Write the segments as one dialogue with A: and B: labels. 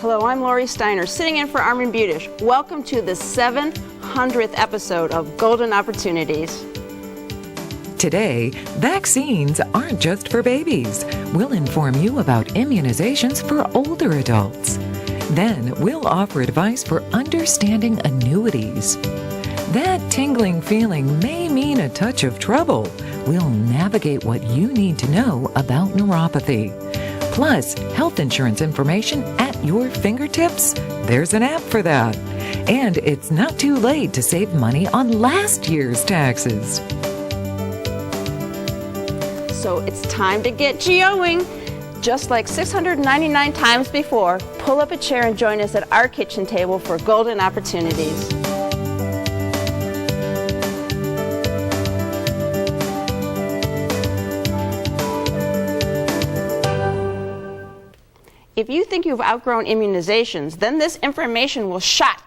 A: Hello, I'm Lori Steiner, sitting in for Armin Budish. Welcome to the 700th episode of Golden Opportunities.
B: Today, vaccines aren't just for babies. We'll inform you about immunizations for older adults. Then, we'll offer advice for understanding annuities. That tingling feeling may mean a touch of trouble. We'll navigate what you need to know about neuropathy. Plus, health insurance information at your fingertips? There's an app for that. And it's not too late to save money on last year's taxes.
A: So it's time to get GOing. Just like 699 times before, pull up a chair and join us at our kitchen table for Golden Opportunities. If you think you've outgrown immunizations, then this information will shock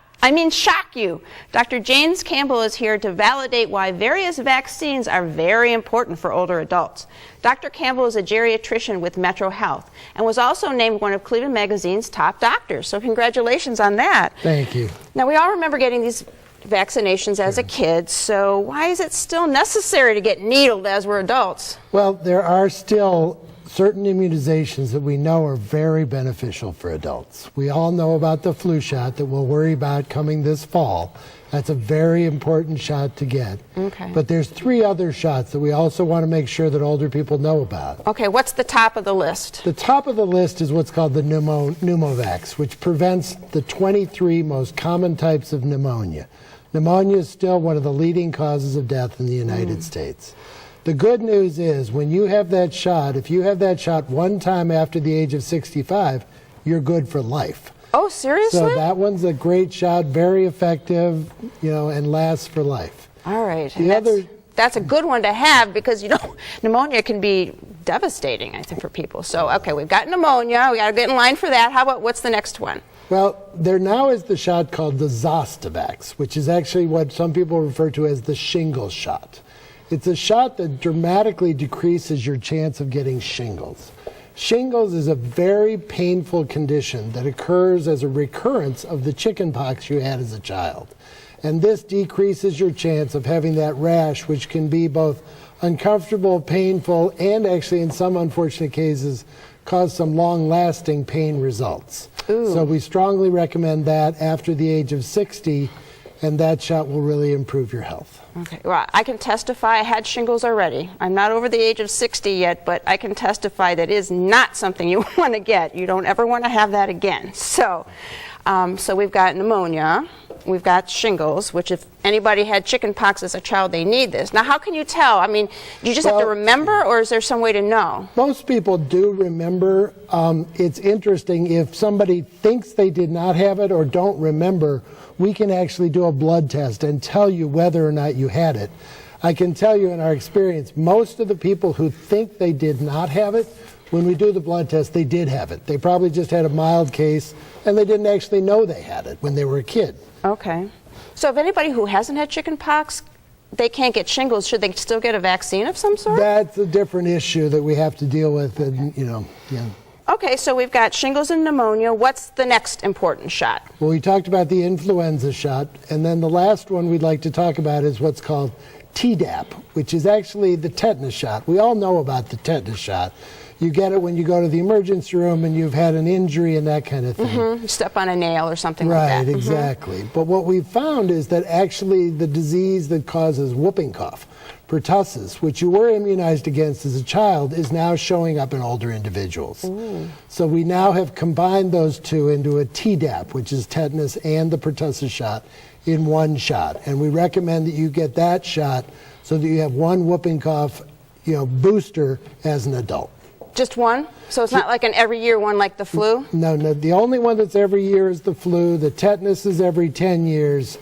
A: you. Dr. James Campbell is here to validate why various vaccines are very important for older adults. Dr. Campbell is a geriatrician with Metro Health and was also named one of Cleveland Magazine's top doctors. So congratulations on that.
C: Thank you.
A: Now, we all remember getting these vaccinations as a kid, so why is it still necessary to get needled as we're adults?
C: Well, there are still certain immunizations that we know are very beneficial for adults. We all know about the flu shot that we'll worry about coming this fall. That's a very important shot to get.
A: Okay.
C: But there's 3 other shots that we also want to make sure that older people know about.
A: Okay, what's the top of the list?
C: The top of the list is what's called the Pneumovax, which prevents the 23 most common types of pneumonia. Pneumonia is still one of the leading causes of death in the United States. The good news is when you have that shot, if you have that shot one time after the age of 65, you're good for life.
A: Oh, seriously?
C: So that one's a great shot, very effective, and lasts for life.
A: All right.
C: That's
A: a good one to have because, pneumonia can be devastating, I think, for people. So, okay, we've got pneumonia. We got to get in line for that. How about what's the next one?
C: Well, there now is the shot called the Zostavax, which is actually what some people refer to as the shingles shot. It's a shot that dramatically decreases your chance of getting shingles. Shingles is a very painful condition that occurs as a recurrence of the chickenpox you had as a child. And this decreases your chance of having that rash, which can be both uncomfortable, painful, and actually in some unfortunate cases cause some long-lasting pain results.
A: Ooh.
C: So we strongly recommend that after the age of 60, and that shot will really improve your health.
A: Okay, well, I can testify I had shingles already. I'm not over the age of 60 yet, but I can testify that is not something you want to get. You don't ever want to have that again. So we've got pneumonia, we've got shingles, which if anybody had chickenpox as a child, they need this. Now, how can you tell? I mean, do you just have to remember, or is there some way to know?
C: Most people do remember. It's interesting, if somebody thinks they did not have it or don't remember, we can actually do a blood test and tell you whether or not you had it. I can tell you in our experience, most of the people who think they did not have it, when we do the blood test, they did have it. They probably just had a mild case, and they didn't actually know they had it when they were a kid.
A: Okay. So if anybody who hasn't had chickenpox, they can't get shingles, should they still get a vaccine of some sort?
C: That's a different issue that we have to deal with, and, yeah.
A: Okay, so we've got shingles and pneumonia. What's the next important shot?
C: Well, we talked about the influenza shot, and then the last one we'd like to talk about is what's called Tdap, which is actually the tetanus shot. We all know about the tetanus shot. You get it when you go to the emergency room and you've had an injury and that kind of thing.
A: Mm-hmm. You step on a nail or something like that.
C: Right, exactly. But what we've found is that actually the disease that causes whooping cough, pertussis, which you were immunized against as a child, is now showing up in older individuals.
A: Ooh.
C: So we now have combined those two into a Tdap, which is tetanus and the pertussis shot, in one shot. And we recommend that you get that shot so that you have one whooping cough, booster as an adult.
A: Just one? So it's not like an every year one like the flu?
C: No, the only one that's every year is the flu. The tetanus is every 10 years.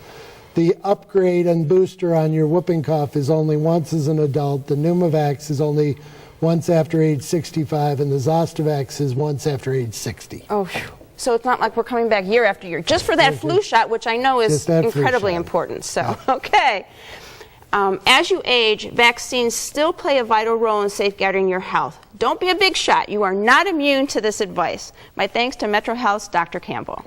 C: The upgrade and booster on your whooping cough is only once as an adult. The Pneumovax is only once after age 65, and the Zostavax is once after age 60.
A: Oh, so it's not like we're coming back year after year just for that flu shot, which I know is incredibly important. So, okay. As you age, vaccines still play a vital role in safeguarding your health. Don't be a big shot. You are not immune to this advice. My thanks to Metro Health's Dr. Campbell.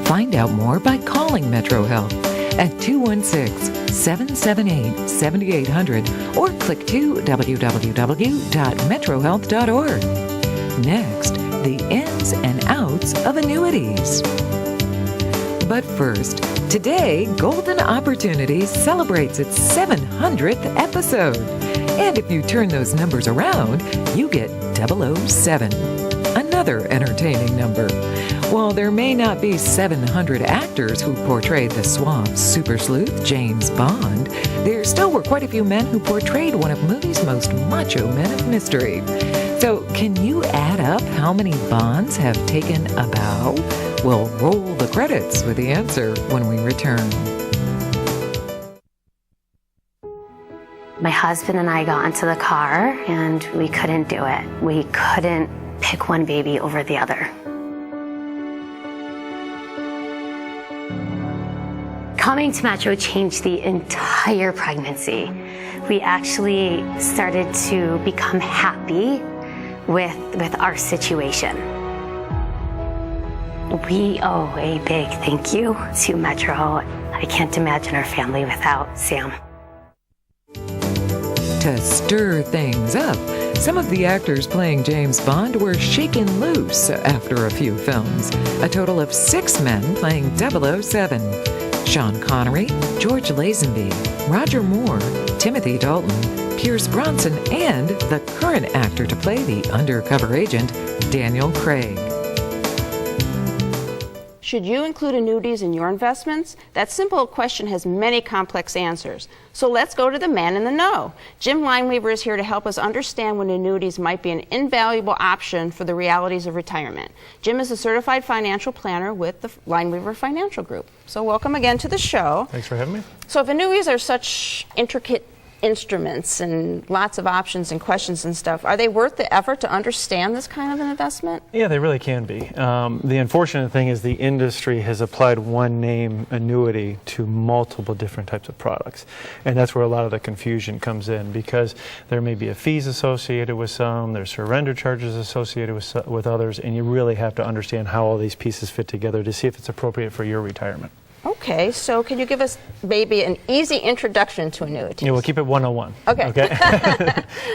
B: Find out more by calling Metro Health at 216-778-7800 or click to www.metrohealth.org. Next, the ins and outs of annuities. But first, today, Golden Opportunities celebrates its 700th episode. And if you turn those numbers around, you get 007, another entertaining number. While there may not be 700 actors who portrayed the suave super sleuth James Bond, there still were quite a few men who portrayed one of movies' most macho men of mystery. So, can you add up how many Bonds have taken a bow? We'll roll the credits with the answer when we return.
D: My husband and I got into the car and we couldn't do it. We couldn't pick one baby over the other. Coming to Metro changed the entire pregnancy. We actually started to become happy with our situation. We owe a big thank you to Metro. I can't imagine our family without Sam.
B: To stir things up, some of the actors playing James Bond were shaken loose after a few films. A total of 6 men playing 007. Sean Connery, George Lazenby, Roger Moore, Timothy Dalton, Pierce Bronson, and the current actor to play the undercover agent, Daniel Craig.
A: Should you include annuities in your investments? That simple question has many complex answers. So let's go to the man in the know. Jim Lineweaver is here to help us understand when annuities might be an invaluable option for the realities of retirement. Jim is a certified financial planner with the Lineweaver Financial Group. So welcome again to the show.
E: Thanks for having me.
A: So if annuities are such intricate instruments and lots of options and questions and stuff, are they worth the effort to understand this kind of an investment?
E: Yeah, they really can be. The unfortunate thing is the industry has applied one name, annuity, to multiple different types of products. And that's where a lot of the confusion comes in, because there may be a fees associated with some, there's surrender charges associated with others, and you really have to understand how all these pieces fit together to see if it's appropriate for your retirement.
A: Okay, so can you give us maybe an easy introduction to annuities?
E: Yeah, we'll keep it 101.
A: Okay.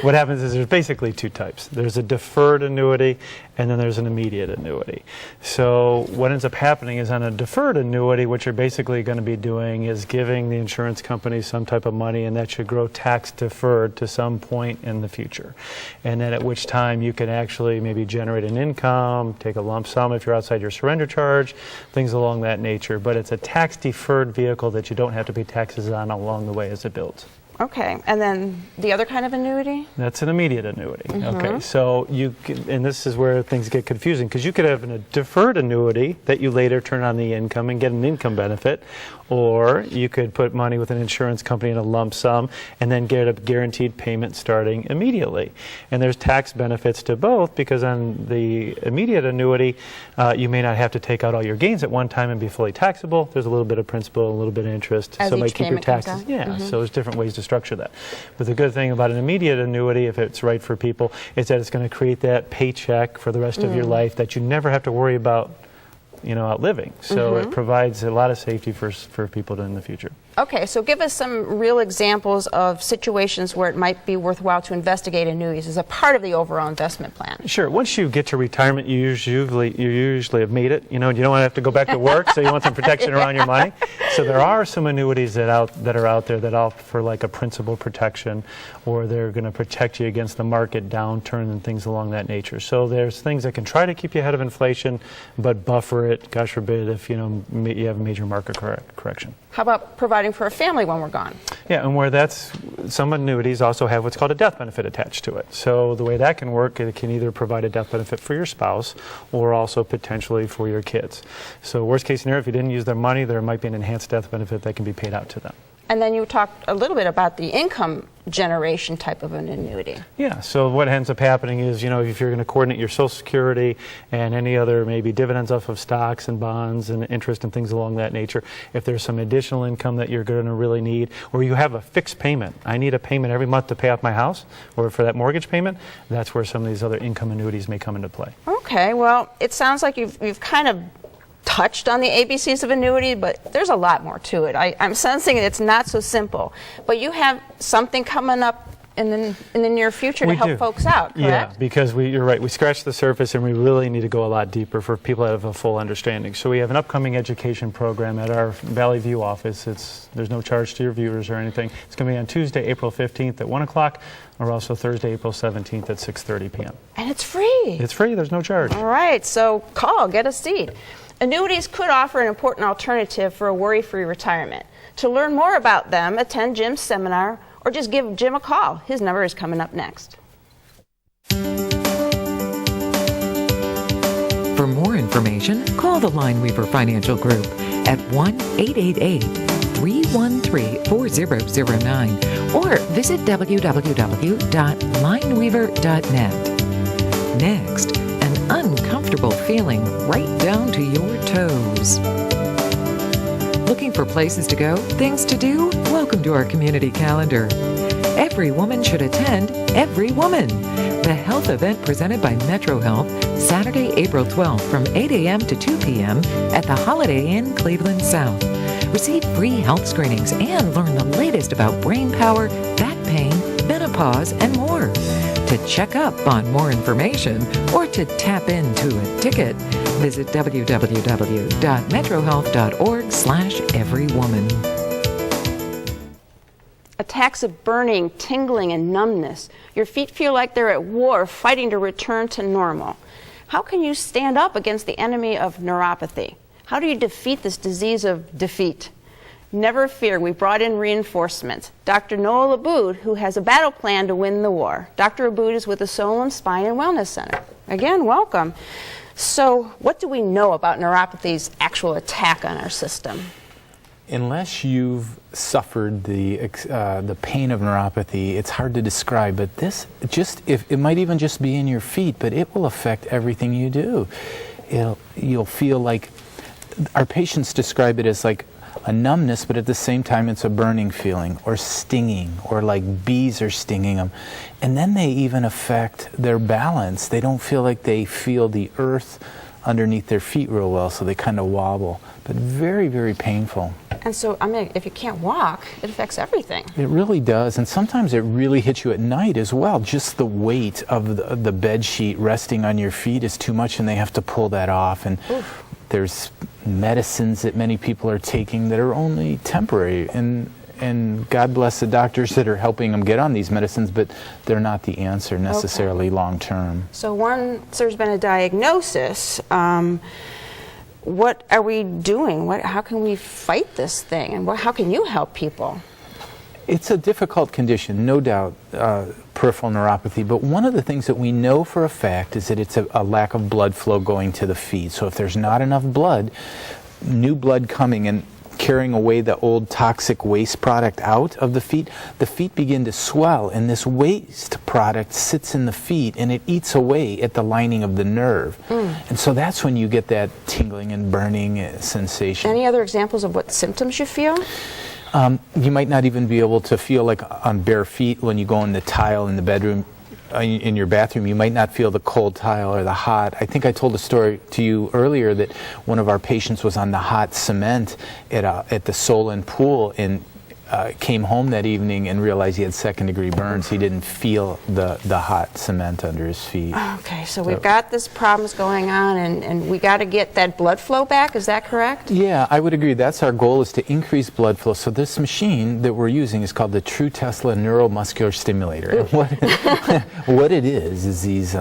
E: What happens is there's basically 2 types. There's a deferred annuity, and then there's an immediate annuity. So what ends up happening is on a deferred annuity, what you're basically going to be doing is giving the insurance company some type of money, and that should grow tax deferred to some point in the future. And then at which time you can actually maybe generate an income, take a lump sum if you're outside your surrender charge, things along that nature. But it's a tax deferred vehicle that you don't have to pay taxes on along the way as it builds.
A: Okay, and then the other kind of annuity?
E: That's an immediate annuity. Okay, so you can, and this is where things get confusing, because you could have a deferred annuity that you later turn on the income and get an income benefit, or you could put money with an insurance company in a lump sum and then get a guaranteed payment starting immediately. And there's tax benefits to both, because on the immediate annuity, you may not have to take out all your gains at one time and be fully taxable. There's a little bit of principal, a little bit of interest,
A: as
E: so it
A: each
E: might keep your
A: payment comes
E: taxes.
A: down?
E: Yeah, so there's different ways to structure that. But the good thing about an immediate annuity, if it's right for people, is that it's going to create that paycheck for the rest of your life that you never have to worry about, outliving. So it provides a lot of safety for people in the future.
A: Okay, so give us some real examples of situations where it might be worthwhile to investigate annuities as a part of the overall investment plan.
E: Sure. Once you get to retirement, you usually have made it. You don't want to have to go back to work, so you want some protection around your money. So there are some annuities that are out there that offer like a principal protection, or they're going to protect you against the market downturn and things along that nature. So there's things that can try to keep you ahead of inflation, but buffer it, gosh forbid, if you have a major market correction.
A: How about providing for a family when we're gone?
E: Yeah, and where some annuities also have what's called a death benefit attached to it. So the way that can work, it can either provide a death benefit for your spouse or also potentially for your kids. So worst case scenario, if you didn't use their money, there might be an enhanced death benefit that can be paid out to them.
A: And then you talked a little bit about the income generation type of an annuity.
E: Yeah, so what ends up happening is, if you're going to coordinate your Social Security and any other maybe dividends off of stocks and bonds and interest and things along that nature, if there's some additional income that you're going to really need, or you have a fixed payment, I need a payment every month to pay off my house or for that mortgage payment, that's where some of these other income annuities may come into play.
A: Okay, well, it sounds like you've kind of touched on the ABCs of annuity, but there's a lot more to it. I'm sensing it's not so simple. But you have something coming up in the near future to help folks out, correct?
E: Yeah, because you're right. We scratched the surface, and we really need to go a lot deeper for people to have a full understanding. So we have an upcoming education program at our Valley View office. There's no charge to your viewers or anything. It's going to be on Tuesday, April 15th at 1 o'clock, or also Thursday, April 17th at 6:30 p.m.
A: And it's free.
E: It's free. There's no charge.
A: All right, so call, get a seat. Annuities could offer an important alternative for a worry-free retirement. To learn more about them, attend Jim's seminar or just give Jim a call. His number is coming up next.
B: For more information, call the Lineweaver Financial Group at 1-888-313-4009 or visit www.lineweaver.net. Next, an uncomfortable feeling right down to your toes. Looking for places to go, things to do? Welcome to our community calendar. Every woman should attend Every Woman, the health event presented by Metro Health, Saturday, April 12th from 8 a.m. to 2 p.m. at the Holiday Inn, Cleveland South. Receive free health screenings and learn the latest about brain power, back pain, menopause, and more. To check up on more information or to tap into a ticket, visit www.metrohealth.org/everywoman.
A: Attacks of burning, tingling, and numbness. Your feet feel like they're at war, fighting to return to normal. How can you stand up against the enemy of neuropathy? How do you defeat this disease of defeat? Never fear, we brought in reinforcements. Dr. Noel Aboud, who has a battle plan to win the war. Dr. Aboud is with the Soul and Spine and Wellness Center. Again, welcome. So, what do we know about neuropathy's actual attack on our system?
F: Unless you've suffered the pain of neuropathy, it's hard to describe. But this, it might even just be in your feet, but it will affect everything you do. You'll feel like, our patients describe it as like a numbness, but at the same time it's a burning feeling, or stinging, or like bees are stinging them. And then they even affect their balance. They don't feel like they feel the earth underneath their feet real well, so they kind of wobble. But very, very painful.
A: And so, if you can't walk, it affects everything.
F: It really does, and sometimes it really hits you at night as well. Just the weight of the bed sheet resting on your feet is too much, and they have to pull that off. And there's medicines that many people are taking that are only temporary, and God bless the doctors that are helping them get on these medicines, but they're not the answer necessarily long term.
A: So once there's been a diagnosis, what are we doing? How can we fight this thing? And how can you help people?
F: It's a difficult condition, no doubt, peripheral neuropathy, but one of the things that we know for a fact is that it's a lack of blood flow going to the feet. So if there's not enough blood, new blood coming and carrying away the old toxic waste product out of the feet begin to swell, and this waste product sits in the feet and it eats away at the lining of the nerve. And so that's when you get that tingling and burning sensation.
A: Any other examples of what symptoms you feel?
F: You might not even be able to feel like on bare feet when you go in the tile in the bedroom, in your bathroom. You might not feel the cold tile or the hot. I think I told a story to you earlier that one of our patients was on the hot cement at the Solon pool and came home that evening and realized he had second-degree burns. He didn't feel the hot cement under his feet.
A: Okay, so we've got this problems going on, and we got to get that blood flow back. Is that correct?
F: Yeah, I would agree. That's our goal, is to increase blood flow. So this machine that we're using is called the True Tesla Neuromuscular Stimulator. And what it is these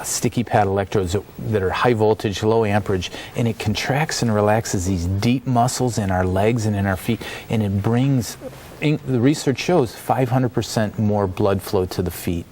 F: sticky pad electrodes that are high voltage, low amperage, and it contracts and relaxes these deep muscles in our legs and in our feet, and it brings the research shows 500% more blood flow to the feet.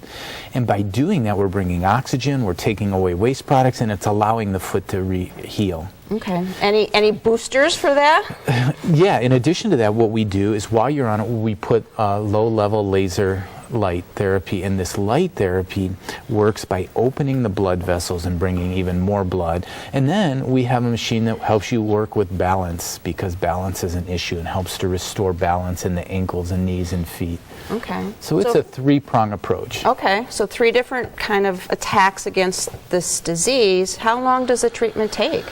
F: And by doing that, we're bringing oxygen, we're taking away waste products, and it's allowing the foot to heal.
A: Okay. Any boosters for that?
F: Yeah, in addition to that, what we do is while you're on it, we put low-level laser light therapy, and this light therapy works by opening the blood vessels and bringing even more blood. And then we have a machine that helps you work with balance, because balance is an issue and helps to restore balance in the ankles and knees and feet.
A: Okay.
F: So it's a three-prong approach.
A: Okay, so 3 different kind of attacks against this disease. How long does the treatment take?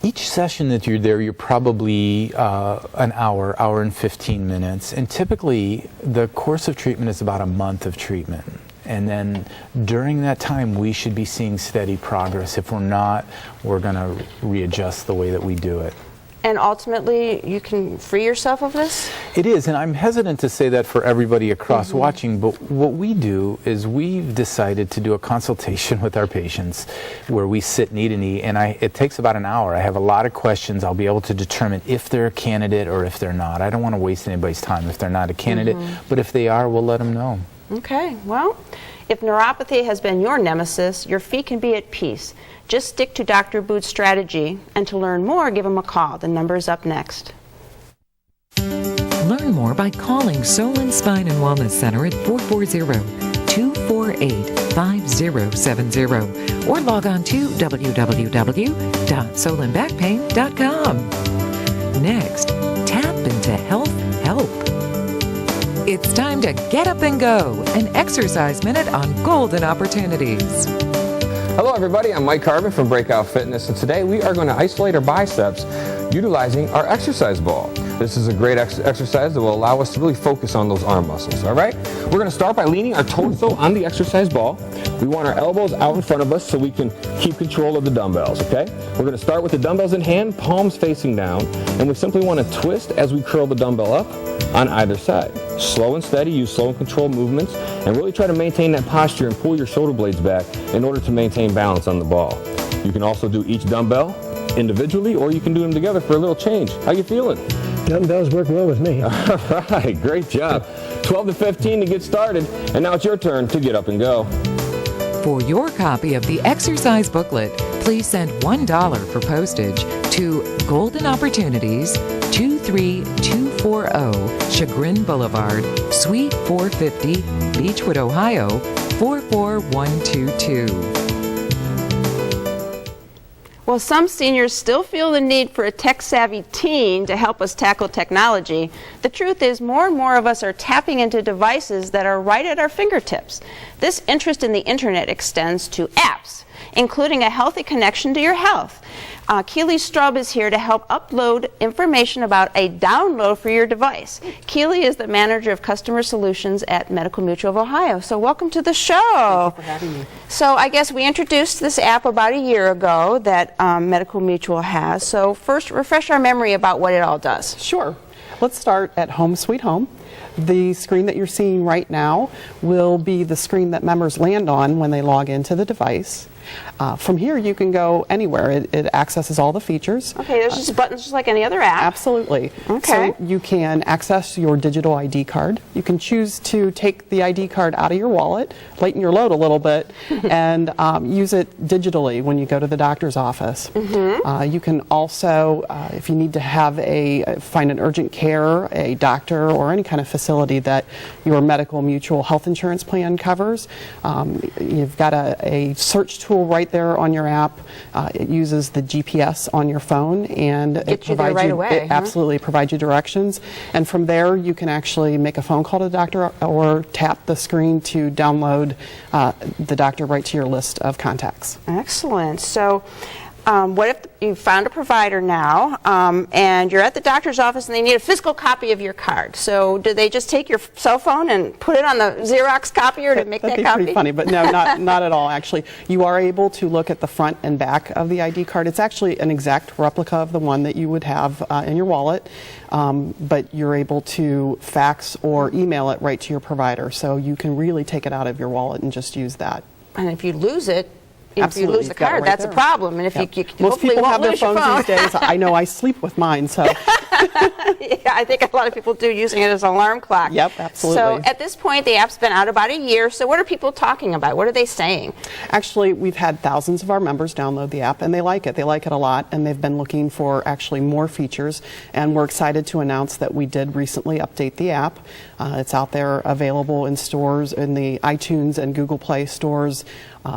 F: Each session that you're there, you're probably an hour and 15 minutes. And typically, the course of treatment is about a month of treatment. And then during that time, we should be seeing steady progress. If we're not, we're going to readjust the way that we do it.
A: And ultimately, you can free yourself of this?
F: It is, and I'm hesitant to say that for everybody across watching, but what we do is we've decided to do a consultation with our patients where we sit knee to knee, and it takes about an hour. I have a lot of questions. I'll be able to determine if they're a candidate or if they're not. I don't want to waste anybody's time if they're not a candidate, but if they are, we'll let them know.
A: Okay, well, if neuropathy has been your nemesis, your feet can be at peace. Just stick to Dr. Boot's strategy, and to learn more, give him a call. The number is up next.
B: Learn more by calling Solon Spine and Wellness Center at 440-248-5070 or log on to www.solonbackpain.com. Next, tap into Health Help. It's time to get up and go, an exercise minute on golden opportunities.
G: Hello everybody, I'm Mike Carvin from Breakout Fitness, and today we are going to isolate our biceps utilizing our exercise ball. This is a great exercise that will allow us to really focus on those arm muscles, all right? We're going to start by leaning our torso on the exercise ball. We want our elbows out in front of us so we can keep control of the dumbbells, okay? We're going to start with the dumbbells in hand, palms facing down, and we simply want to twist as we curl the dumbbell up on either side. Slow and steady, use slow and controlled movements, and really try to maintain that posture and pull your shoulder blades back in order to maintain balance on the ball. You can also do each dumbbell individually, or you can do them together for a little change. How you feeling?
C: Dumbbells work well with me.
G: All right, great job. 12 to 15 to get started, and now it's your turn to get up and go.
B: For your copy of the exercise booklet, please send $1 for postage to Golden Opportunities, 23240 Chagrin Boulevard, Suite 450, Beechwood, Ohio, 44122.
A: Well, some seniors still feel the need for a tech-savvy teen to help us tackle technology. The truth is, more and more of us are tapping into devices that are right at our fingertips. This interest in the internet extends to apps, including a healthy connection to your health. Keely Straub is here to help upload information about a download for your device. Keely is the manager of customer solutions at Medical Mutual of Ohio. So welcome to the show.
H: Thank you for having me.
A: So I guess we introduced this app about a year ago that Medical Mutual has. So first, refresh our memory about what it all does.
H: Sure. Let's start at Home Sweet Home. The screen that you're seeing right now will be the screen that members land on when they log into the device. From here, you can go anywhere. It accesses all the features.
A: Okay, there's just buttons just like any other app.
H: Absolutely.
A: Okay.
H: So you can access your digital ID card. You can choose to take the ID card out of your wallet, lighten your load a little bit, and use it digitally when you go to the doctor's office. You can also, if you need to have find an urgent care, a doctor, or any kind of facility that your Medical Mutual health insurance plan covers, you've got a search tool right there on your app. It uses the GPS on your phone, and it provides
A: right away,
H: it absolutely provides you directions. And from there, you can actually make a phone call to the doctor or tap the screen to download the doctor right to your list of contacts.
A: Excellent. So what if you found a provider now and you're at the doctor's office and they need a physical copy of your card? So do they just take your cell phone and put it on the Xerox copier to make that copy?
H: That'd be pretty funny, but no, not at all, actually. You are able to look at the front and back of the ID card. It's actually an exact replica of the one that you would have in your wallet, but you're able to fax or email it right to your provider. So you can really take it out of your wallet and just use that.
A: And if you lose it, if
H: Absolutely.
A: you lose the
H: You've got it
A: card,
H: right
A: that's
H: there.
A: a problem. And if
H: Yep.
A: you
H: Most
A: hopefully
H: people
A: won't
H: have their
A: lose your
H: phones
A: phone.
H: these days. I know I sleep with mine, so
A: Yeah, I think a lot of people do, using it as an alarm clock.
H: Yep, absolutely.
A: So at this point, the app's been out about a year. So what are people talking about? What are they saying?
H: Actually, we've had thousands of our members download the app, and they like it. They like it a lot, and they've been looking for actually more features. And we're excited to announce that we did recently update the app. It's out there available in stores, in the iTunes and Google Play stores.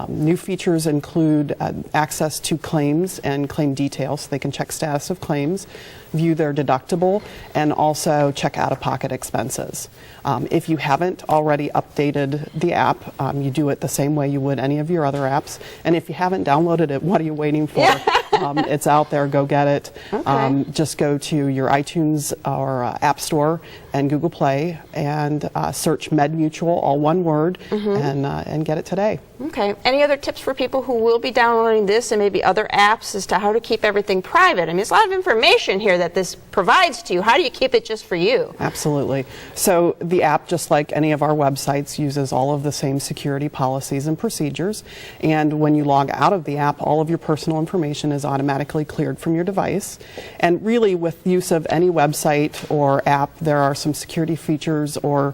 H: New features include access to claims and claim details, so they can check status of claims, view their deductible, and also check out-of-pocket expenses. If you haven't already updated the app, you do it the same way you would any of your other apps. And if you haven't downloaded it, what are you waiting for? It's out there. Go get it.
A: Okay.
H: Just go to your iTunes or App Store and Google Play and search MedMutual, all one word, and get it today.
A: Okay. Any other tips for people who will be downloading this and maybe other apps as to how to keep everything private? I mean, there's a lot of information here that this provides to you. How do you keep it just for you?
H: Absolutely. So the app, just like any of our websites, uses all of the same security policies and procedures. And when you log out of the app, all of your personal information is automatically cleared from your device. And really, with use of any website or app, there are some security features or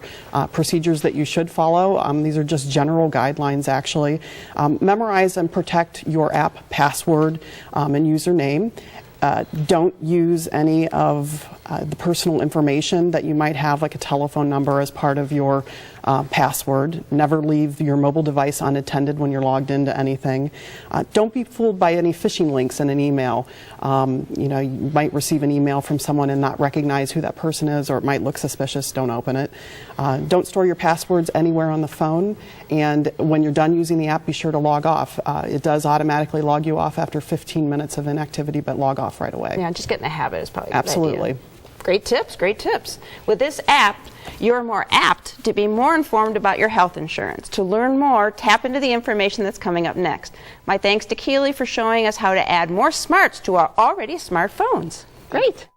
H: procedures that you should follow. These are just general guidelines, actually. Memorize and protect your app password and username. Don't use any of the personal information that you might have, like a telephone number, as part of your password. Never leave your mobile device unattended when you're logged into anything. Don't be fooled by any phishing links in an email. You might receive an email from someone and not recognize who that person is, or it might look suspicious. Don't open it. Don't store your passwords anywhere on the phone. And when you're done using the app, be sure to log off. It does automatically log you off after 15 minutes of inactivity, but log off right away.
A: Yeah, just get in the habit is probably a good
H: Absolutely.
A: idea. Great tips, great tips. With this app, you're more apt to be more informed about your health insurance. To learn more, tap into the information that's coming up next. My thanks to Keely for showing us how to add more smarts to our already smartphones. Great.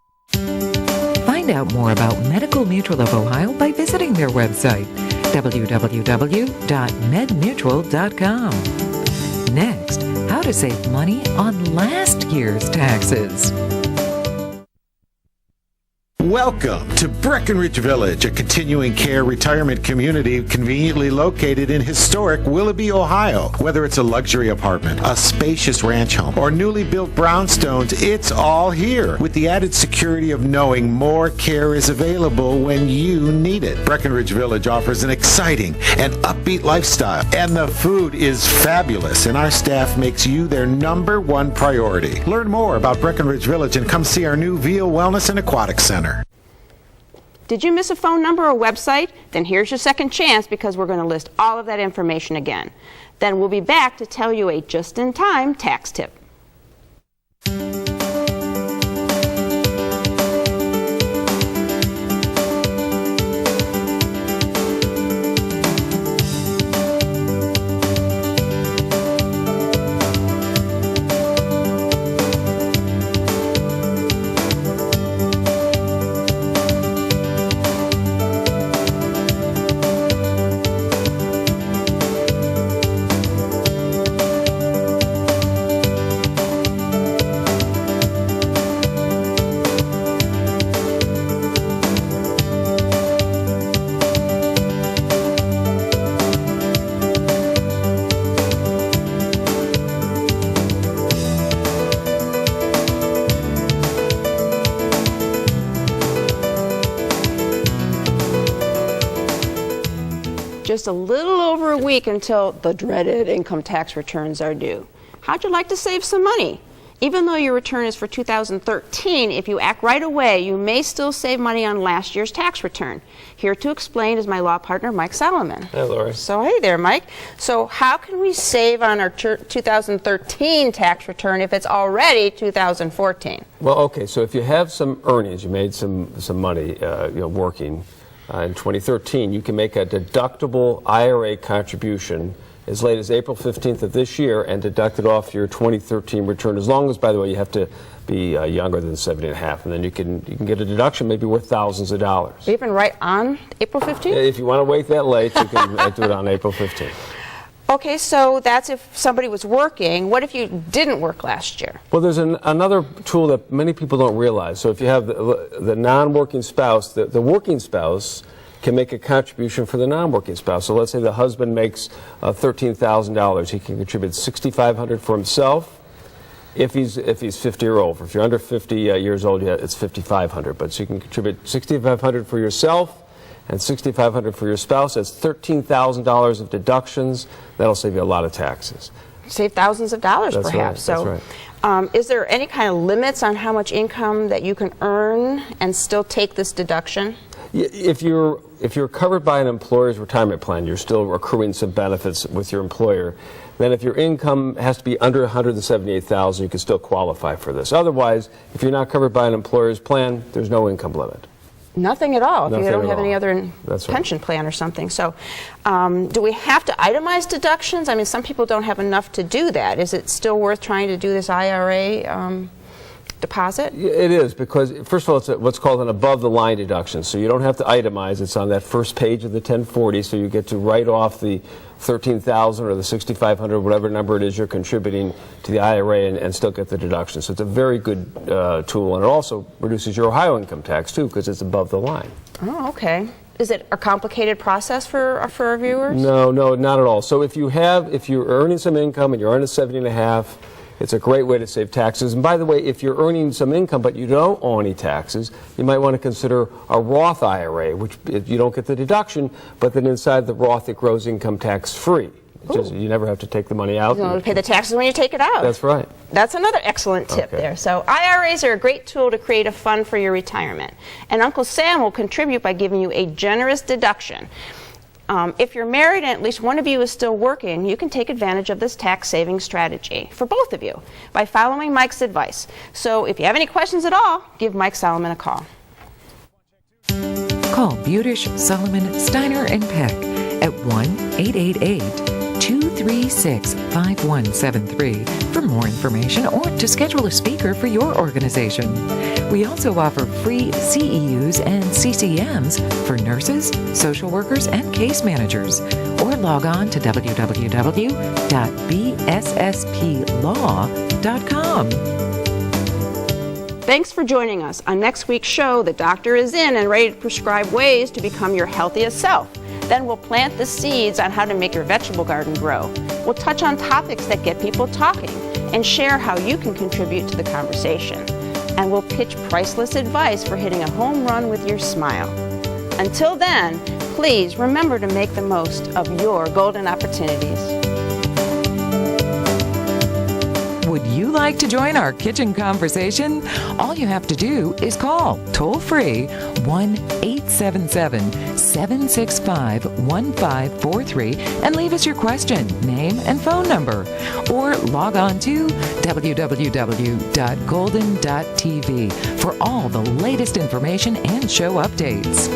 B: Find out more about Medical Mutual of Ohio by visiting their website, www.medmutual.com. Next, how to save money on last year's taxes.
I: Welcome to Breckenridge Village, a continuing care retirement community conveniently located in historic Willoughby, Ohio. Whether it's a luxury apartment, a spacious ranch home, or newly built brownstones, it's all here with the added security of knowing more care is available when you need it. Breckenridge Village offers an exciting and upbeat lifestyle, and the food is fabulous, and our staff makes you their #1 priority. Learn more about Breckenridge Village and come see our new Veal Wellness and Aquatic Center.
A: Did you miss a phone number or website? Then here's your second chance, because we're going to list all of that information again. Then we'll be back to tell you a just-in-time tax tip. Just a little over a week until the dreaded income tax returns are due. How'd you like to save some money? Even though your return is for 2013, if you act right away, you may still save money on last year's tax return. Here to explain is my law partner, Mike Solomon.
G: Hey, Lori.
A: So, hey there, Mike. So, how can we save on our 2013 tax return if it's already 2014?
J: Well, okay, so if you have some earnings, you made some money working in 2013, you can make a deductible IRA contribution as late as April 15th of this year and deduct it off your 2013 return, as long as, by the way, you have to be younger than 70 and a half, and then you can get a deduction maybe worth thousands of dollars.
A: Even right on April 15th?
J: If you want to wait that late, you can do it on April 15th.
A: Okay, so that's if somebody was working. What if you didn't work last year?
J: Well, there's another tool that many people don't realize. So if you have the non-working spouse, the working spouse can make a contribution for the non-working spouse. So let's say the husband makes $13,000. He can contribute $6,500 for himself if he's 50 or over. If you're under 50 years old, yeah, it's $5,500. But so you can contribute $6,500 for yourself and $6,500 for your spouse. That's $13,000 of deductions. That'll save you a lot of taxes.
A: Save thousands of dollars,
J: That's
A: perhaps.
J: right,
A: So,
J: that's
A: is there any kind of limits on how much income that you can earn and still take this deduction?
J: If you're covered by an employer's retirement plan, you're still accruing some benefits with your employer. Then if your income has to be under $178,000, you can still qualify for this. Otherwise, if you're not covered by an employer's plan, there's no income limit.
A: Nothing at all if
J: Nothing
A: you don't
J: at
A: have any
J: all.
A: other
J: That's right.
A: pension plan or something. So do we have to itemize deductions? I mean, some people don't have enough to do that. Is it still worth trying to do this IRA deposit?
J: It is, because first of all, it's what's called an above-the-line deduction. So you don't have to itemize. It's on that first page of the 1040, so you get to write off the $13,000 or the $6,500, whatever number it is you're contributing to the IRA, and still get the deduction. So it's a very good tool, and it also reduces your Ohio income tax too, because it's above the line.
A: Oh, okay. Is it a complicated process for our viewers?
J: No, not at all. So if you're earning some income and you're earning 70.5, it's a great way to save taxes. And by the way, if you're earning some income but you don't owe any taxes, you might want to consider a Roth IRA, which you don't get the deduction, but then inside the Roth it grows income tax free. You never have to take the money out.
A: You don't have to pay the taxes when you take it out.
J: That's right.
A: That's another excellent tip there. So IRAs are a great tool to create a fund for your retirement. And Uncle Sam will contribute by giving you a generous deduction. If you're married and at least one of you is still working, you can take advantage of this tax-saving strategy for both of you by following Mike's advice. So if you have any questions at all, give Mike Solomon a call.
B: Call Budish, Solomon, Steiner, and Peck at 1-888-236-5173 for more information or to schedule a speaker for your organization. We also offer free CEUs and CCMs for nurses, social workers, and case managers. Or log on to www.bssplaw.com.
A: Thanks for joining us. On next week's show, the doctor is in and ready to prescribe ways to become your healthiest self. Then we'll plant the seeds on how to make your vegetable garden grow. We'll touch on topics that get people talking and share how you can contribute to the conversation. And we'll pitch priceless advice for hitting a home run with your smile. Until then, please remember to make the most of your golden opportunities.
B: Would you like to join our kitchen conversation? All you have to do is call toll-free 1-877-765-1543 and leave us your question, name, and phone number. Or log on to www.golden.tv for all the latest information and show updates.